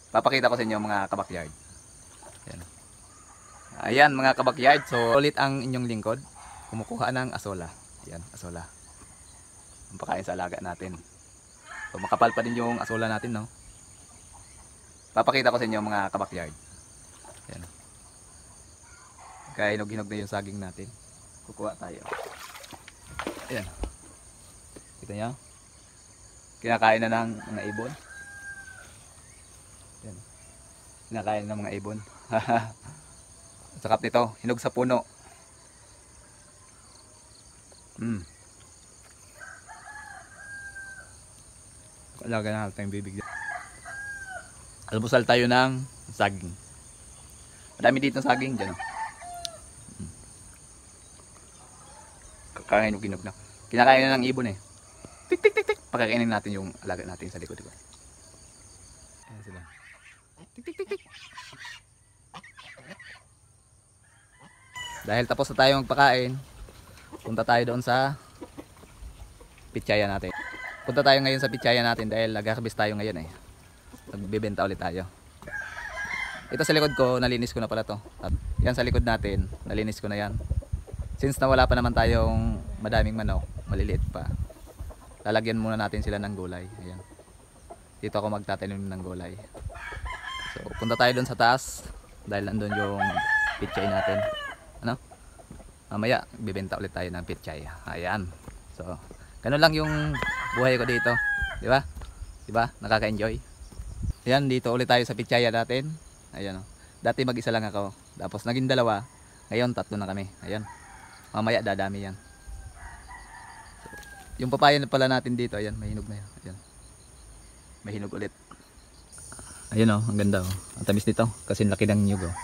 Papakita ko sa inyo mga kabakyard. Ayan. Ayan mga kabakyard. So ulit ang inyong lingkod. Kumukuha ng asola. Ayan, asola. Ang pakain sa alaga natin. So makapal pa din yung asola natin, no? Papakita ko sa inyo mga kabakyard. Ayan. Kaya hinog-hinog na yung saging natin. Kukuha tayo. Ayan. Kita nyo? Kinakain na ng mga ibon. Ayan. Kinakain ng mga ibon. Sakap nito, hinog sa puno. Alaga na natin yung bibig. Almusal tayo ng saging. Madami dito saging dyan. Kakahinog-hinog na. Kinakain na ng ibon eh. Tik tik tik tik. Pagkakainin natin yung alaga natin sa likod. Ayan sila. Tik tik tik tik. Dahil tapos na tayo magpakain, punta tayo doon sa pitsaya natin. Punta tayo ngayon sa pitsaya natin dahil nag-harvest tayo ngayon eh. Nagbebenta ulit tayo. Ito sa likod ko, nalinis ko na pala to. At yan sa likod natin, nalinis ko na yan. Since nawala pa naman tayong madaming manok, maliliit pa, lalagyan muna natin sila ng gulay. Ayan. Dito ako magtatanim ng gulay. So punta tayo doon sa taas dahil nandun yung pitsay natin. Ano? Mamaya bibenta ulit tayo ng pitsay. Ayan. So ganun lang yung buhay ko dito, di ba? Di ba? Nakaka-enjoy. Ayan, dito ulit tayo sa pitsaya natin. Ayan. Dati mag-isa lang ako, tapos naging dalawa. Ngayon tatlo na kami. Ayan. Mamaya dadami yan. So, yung papaya na pala natin dito, ayan, may hinog na yan. Ayan. May hinog ulit. Ayan oh, ang ganda oh. Ang tamis nito kasi laki ng niyog oh.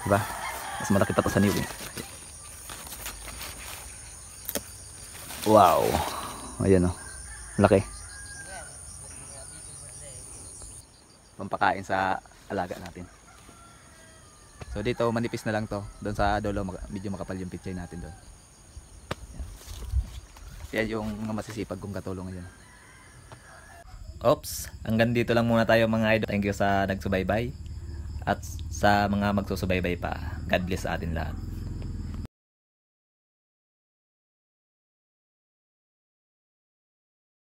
Diba? Mas malaki pa to sa niyog eh. Wow. Ayan oh. Laki. Pampakain sa alaga natin. So dito manipis na lang to. Doon sa dulo medyo makapal yung pitsay natin doon. Yan yung mga masisipag kong katulong ngayon. Oops, hanggang dito lang muna tayo mga idol. Thank you sa nagsubaybay at sa mga magsusubaybay pa. God bless sa atin lahat.